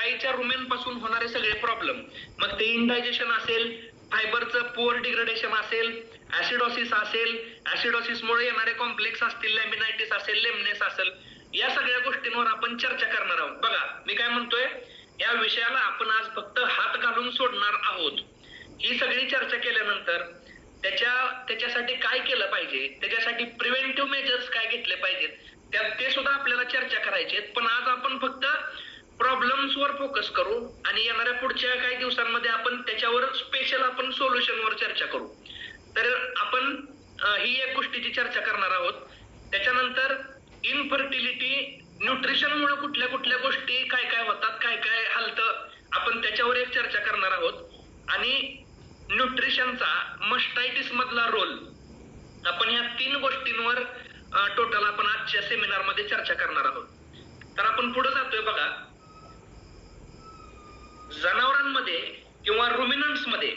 गायीच्या रुमेन पासून होणारे सगळे प्रॉब्लेम, मग ते इंडायजेशन असेल, फायबरचं पुअर डिग्रेडेशन असेल, ऍसिडोसिस असेल, ऍसिडोसिसमुळे येणारे कॉम्प्लेक्स असतील, लॅमिनायटिस असेल, लेमनेस असेल, या सगळ्या गोष्टींवर आपण चर्चा करणार आहोत. बघा मी काय म्हणतोय, या विषयाला आपण आज फक्त हात घालून सोडणार आहोत. ही सगळी चर्चा केल्यानंतर त्याच्यासाठी काय केलं पाहिजे, त्याच्यासाठी प्रिव्हेंटिव्ह मेजर्स काय घेतले पाहिजेत, ते सुद्धा आपल्याला चर्चा करायचे. पण आज आपण फक्त प्रॉब्लेम्स वर फोकस करू आणि येणाऱ्या पुढच्या काही दिवसांमध्ये आपण त्याच्यावर स्पेशल आपण सोल्युशनवर चर्चा करू. तर आपण ही एक गोष्टीची चर्चा करणार आहोत. त्याच्यानंतर इनफर्टिलिटी, न्यूट्रिशनमुळे कुठल्या कुठल्या गोष्टी काय काय होतात, काय काय हलतं, आपण त्याच्यावर एक चर्चा करणार आहोत. आणि न्यूट्रिशनचा मस्टायटिस मधला रोल, आपण या 3 गोष्टींवर टोटल आपण आजच्या सेमिनार मध्ये चर्चा करणार आहोत. तर आपण पुढे जातोय. बघा, जनावरांमध्ये किंवा रुमिनंट्स मध्ये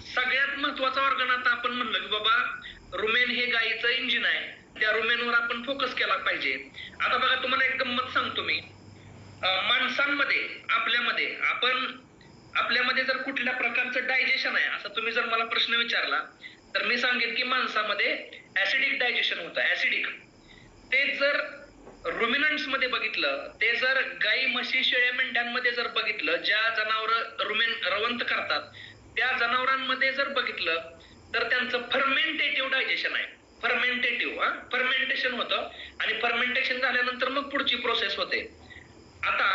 सगळ्यात महत्वाचा ऑर्गन, आता आपण म्हणलं की बाबा रुमेन हे गायीचं इंजिन आहे, त्या रुमेनवर आपण फोकस केला पाहिजे. आता बघा तुम्हाला एक गंमत सांगतो मी, माणसांमध्ये आपल्यामध्ये जर कुठल्या प्रकारचं डायजेशन आहे असं तुम्ही जर मला प्रश्न विचारला तर मी सांगेन की माणसामध्ये ऍसिडिक डायजेशन होतं, ऍसिडिक. ते जर रुमिनंट्स मध्ये बघितलं, ते जर गाई, म्हशी, शेळ्या, मेंढ्यांमध्ये जर बघितलं, ज्या जनावर रुमेन रवंत करतात त्या जनावरांमध्ये जर बघितलं तर त्यांचं फर्मेंटेटिव्ह डायजेशन आहे. फर्मेंटेशन होतं आणि फर्मेंटेशन झाल्यानंतर मग पुढची प्रोसेस होते. आता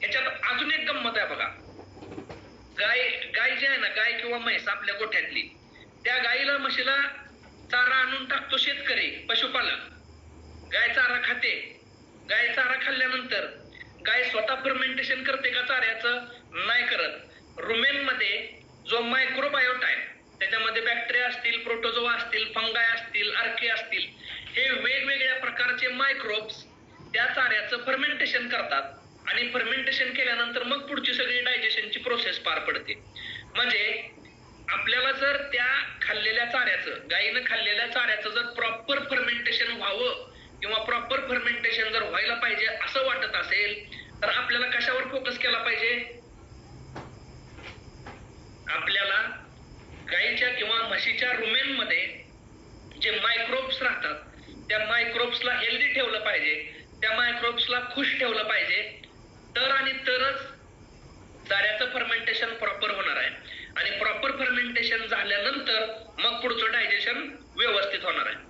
ह्याच्यात अजून एक गंमत आहे बघा, गाय जी आहे ना, गाय किंवा म्हैस आपल्या गोठ्यातली, त्या गाईला म्हशीला चारा आणून टाकतो शेतकरी, पशुपालक. गाय चारा खाते. गाय चारा खाल्ल्यानंतर गाय स्वतः फर्मेंटेशन करते का चाऱ्याचं? नाही करत. रुमेन मध्ये जो मायक्रोबायोट आहे, त्याच्यामध्ये बॅक्टेरिया असतील, प्रोटोझोआ असतील, फंगाय असतील, अर्के असतील, हे वेगवेगळ्या प्रकारचे मायक्रोब्स त्या चाऱ्याचं फर्मेंटेशन करतात आणि फर्मेंटेशन केल्यानंतर मग पुढची सगळी डायजेशनची प्रोसेस पार पडते. म्हणजे आपल्याला जर त्या खाल्लेल्या चाऱ्याचं, गायीनं खाल्लेल्या चाऱ्याचं जर प्रॉपर फर्मेंटेशन व्हावं किंवा प्रॉपर फर्मेंटेशन जर व्हायला पाहिजे असं वाटत असेल तर आपल्याला कशावर फोकस केला पाहिजे? आपल्याला गायीच्या किंवा म्हशीच्या रुमेन मध्ये जे मायक्रोब्स राहतात त्या मायक्रोब्सला हेल्दी ठेवलं पाहिजे, त्या मायक्रोब्सला खुश ठेवलं पाहिजे, तर आणि तरच चाऱ्याचं फर्मेंटेशन प्रॉपर होणार आहे. आणि प्रॉपर फर्मेंटेशन झाल्यानंतर मग पुढचं डायजेशन व्यवस्थित होणार आहे.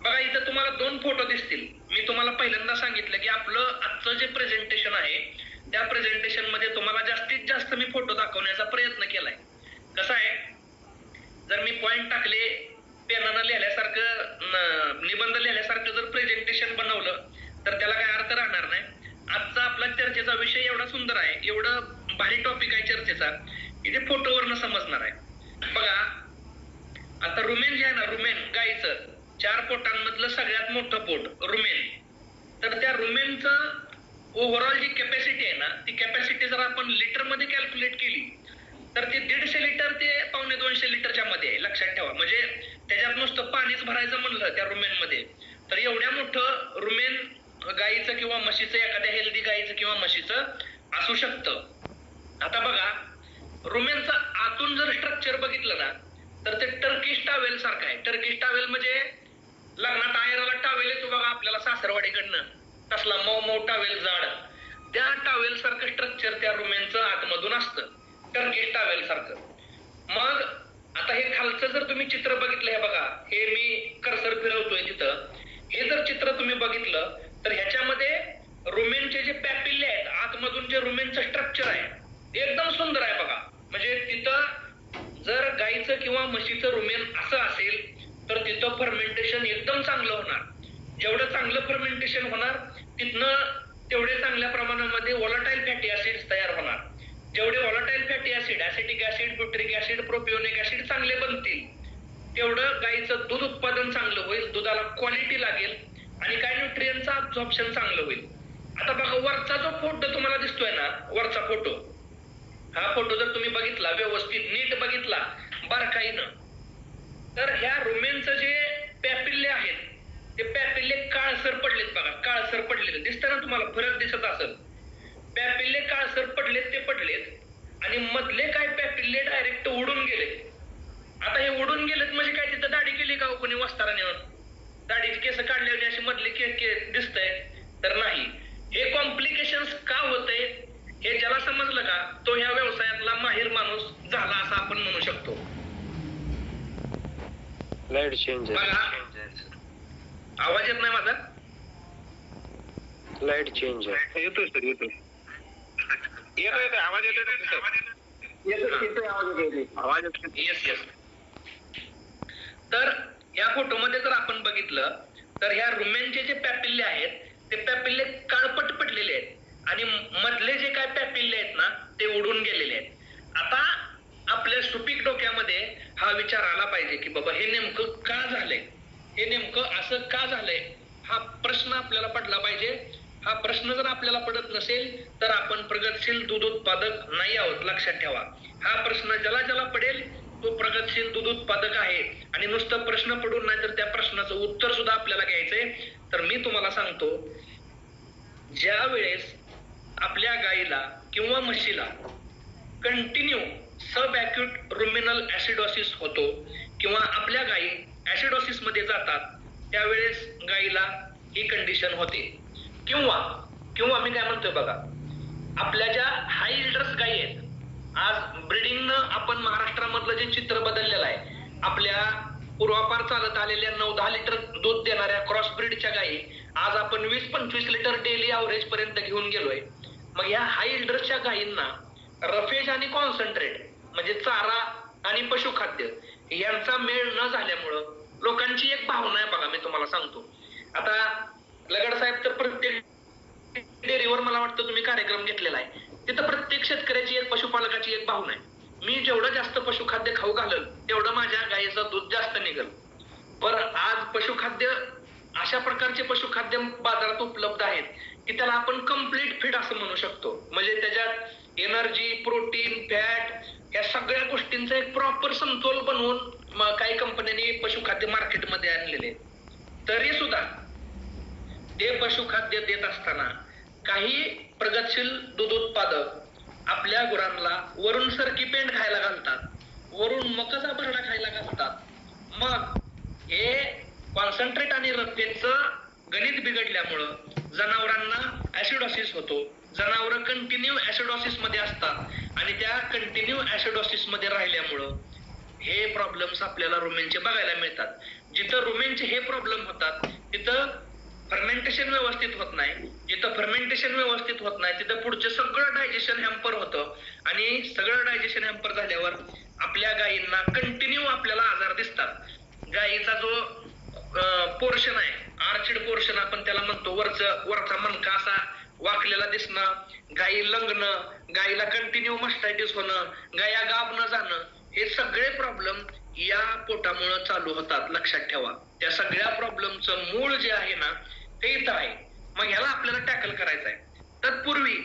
बघा इथं तुम्हाला 2 फोटो दिसतील. मी तुम्हाला पहिल्यांदा सांगितलं की आपलं आजचं जे प्रेझेंटेशन आहे त्या प्रेझेंटेशन मध्ये तुम्हाला जास्तीत जास्त मी फोटो दाखवण्याचा प्रयत्न केलाय. कसं आहे, जर मी पॉइंट टाकले, पेनानं लिहिल्यासारखं, निबंध लिहिल्यासारखं जर प्रेझेंटेशन बनवलं तर त्याला काय अर्थ राहणार नाही. आजचा आपला चर्चेचा विषय एवढा सुंदर आहे, एवढं भारी टॉपिक आहे चर्चेचा, की ते फोटोवरनं समजणार आहे. बघा आता रुमेन जे आहे ना, रुमेन गायीचं 4 पोटांमधलं सगळ्यात मोठं पोट रुमेन. तर त्या रुमेनचं ओव्हरऑल जी कॅपॅसिटी आहे ना, ती कॅपॅसिटी जर आपण लिटर मध्ये कॅल्क्युलेट केली तर ती 150 लिटर ते 1.25 लिटरच्या मध्ये आहे. लक्षात ठेवा. म्हणजे त्याच्यात नुसतं पाणीच भरायचं म्हणलं त्या रुमेन मध्ये तर एवढ्या मोठं रुमेन गायीचं किंवा म्हशीचं, एखाद्या हेल्दी गायीचं किंवा म्हशीचं असू शकतं. आता बघा रुमेनचं आतून जर स्ट्रक्चर बघितलं ना तर ते टर्किश टावेल सारखं आहे. टर्किश टावेल म्हणजे लग्नात आयराला टावेल येतो बघा आपल्याला सासरवाडीकडनं, तसला मऊ मऊ टावेल जाड, त्या टावेल सारखं स्ट्रक्चर त्या रुमेनचं आतमधून असतं, टर्किश टावेल सारखं. मग आता हे खालचं जर तुम्ही चित्र बघितलं, हे बघा, हे मी कर्सर फिरवतोय तिथं, हे जर चित्र तुम्ही बघितलं तर ह्याच्यामध्ये रुमेनचे जे पॅपिल्ले आहेत, आतमधून जे रुमेनचं स्ट्रक्चर आहे एकदम सुंदर आहे बघा. म्हणजे तिथं जर गाईचं किंवा म्हशीचं रुमेन असं असेल तर तिथं फर्मेंटेशन एकदम चांगलं होणार. जेवढं चांगलं फर्मेंटेशन होणार तिथनं तेवढे चांगल्या प्रमाणामध्ये व्हॉलटाईल फॅटी ऍसिड्स तयार होणार. जेवढे volatile fatty acid, acetic acid, butyric acid, propionic acid चांगले बनतील तेवढं गाईचं दूध उत्पादन चांगलं होईल, दुधाला क्वालिटी लागेल आणि काय न्यूट्रिएंटचं अब्झॉर्प्शन चांगलं होईल. आता बघा वरचा जो फोटो तुम्हाला दिसतोय ना, वरचा फोटो, हा फोटो जर तुम्ही बघितला, व्यवस्थित नीट बघितला बारकाईनं, तर ह्या रुमेनचं जे पॅपिल्ले आहेत ते पॅपिल्ले काळसर पडलेत बघा, काळसर पडलेले दिसतं ना तुम्हाला, फरक दिसत असेल. पॅपिल्ले काळसर पडलेत ते पडलेत आणि मधले काय पॅपिल्ले डायरेक्ट उडून गेलेत. आता हे उडून गेलेत म्हणजे काय तिथं दाढी केली का कोणी वस्तारा नेऊन? दाढीचे केस काढल्याने अशी मधले दिसतंय तर नाही. हे कॉम्प्लिकेशन्स का होतंय हे ज्याला समजलं का तो ह्या व्यवसायातला माहिर माणूस झाला असं आपण म्हणू शकतो. लाईट चेंज आवाज येत नाही माझा? लाईट चेंज येतोय सर, येतोय आवाज येतोय आवाज येतोय. Yes yes. तर या फोटोमध्ये जर आपण बघितलं तर ह्या रुमेनचे जे पॅपिल्ले आहेत ते पॅपिल्ले काळपट पडलेले आहेत आणि मधले जे काय पॅपिल्ले आहेत ना ते उडून गेलेले आहेत. आता आपल्या सुपीक डोक्यामध्ये हा विचार आला पाहिजे की बाबा हे नेमकं का झालंय, हे नेमकं असं का झालंय, हा प्रश्न आपल्याला पडला पाहिजे. हा प्रश्न जर आपल्याला पडत नसेल तर आपण प्रगतशील दूध उत्पादक नाही आहोत, लक्षात ठेवा. हा प्रश्न ज्याला ज्याला पडेल तो प्रगतशील दूध उत्पादक आहे. आणि नुसतं प्रश्न पडून नाही तर त्या प्रश्नाचं उत्तर सुद्धा आपल्याला घ्यायचंय. तर मी तुम्हाला सांगतो, ज्या वेळेस आपल्या गाईला किंवा म्हशीला कंटिन्यू सब ॲक्यूट रुमिनल ऍसिडोसिस होतो किंवा आपल्या गायी ऍसिडोसिस मध्ये जातात त्यावेळेस गाईला ही कंडिशन होते. किंवा मी काय म्हणतोय बघा, आपल्या ज्या हाय इल्डर्स गायी आहेत, आज ब्रीडिंगनं आपण महाराष्ट्रामधलं जे चित्र बदललेलं आहे, आपल्या पूर्वापार चालत आलेल्या 9-10 लिटर दूध देणाऱ्या क्रॉस ब्रीडच्या गायी आज आपण 20-25 लिटर डेली ॲव्हरेज पर्यंत घेऊन गेलोय. मग या हाय इल्डर्सच्या गायींना रफेज आणि कॉन्सन्ट्रेट म्हणजे चारा आणि पशुखाद्य यांचा मेळ न झाल्यामुळं लोकांची एक भावना आहे बघा, मी तुम्हाला सांगतो. आता लगड साहेब तर प्रत्येक डेअरीवर मला वाटतं तुम्ही कार्यक्रम घेतलेला आहे, तिथं प्रत्येक शेतकऱ्याची एक पशुपालकाची एक भावना आहे, मी जेवढं जास्त पशुखाद्य खाऊ घालल तेवढं माझ्या गायीचं दूध जास्त निघल. बरं, आज पशुखाद्य अशा प्रकारचे पशुखाद्य बाजारात उपलब्ध आहेत की त्याला आपण कम्प्लीट फीड असं म्हणू शकतो. म्हणजे त्याच्यात एनर्जी, प्रोटीन, फॅट या सगळ्या गोष्टींचा एक प्रॉपर समतोल बनवून काही कंपन्यांनी पशुखाद्य मार्केटमध्ये आणलेले. तरी सुद्धा ते पशुखाद्य देत असताना काही प्रगतशील दूध उत्पादक आपल्या गुरांना वरून सरकी पेंड खायला घालतात, वरून मकाचा भरडा खायला घालतात. मग हे कॉन्सन्ट्रेट आणि रफेजचं गणित बिघडल्यामुळं जनावरांना ऍसिडोसिस होतो. जनावर कंटिन्यू ऍसिडोसिस मध्ये असतात आणि त्या कंटिन्यू ऍसिडोसिस मध्ये राहिल्यामुळं हे प्रॉब्लेम्स आपल्याला रुमेनचे बघायला मिळतात. जिथं रुमेनचे हे प्रॉब्लेम होतात तिथं फर्मेंटेशन व्यवस्थित होत नाही. जिथं फर्मेंटेशन व्यवस्थित होत नाही तिथं पुढचं सगळं डायजेशन हॅम्पर होतं आणि सगळं डायजेशन हॅम्पर झाल्यावर आपल्या गायींना कंटिन्यू आपल्याला आजार दिसतात. गायीचा जो पोर्शन आहे, आर्चिड पोर्शन आपण त्याला म्हणतो, वरचा मणका असा वाकलेला दिसणं, गायी लंगणं, गायीला कंटिन्यू मास्टायटिस होणं, गाया गाब न जाणं, हे सगळे प्रॉब्लेम या पोटामुळे चालू होतात, लक्षात ठेवा. त्या सगळ्या प्रॉब्लेमचं मूळ जे आहे ना ते इथं आहे. मग ह्याला आपल्याला टॅकल करायचं आहे. तत्पूर्वी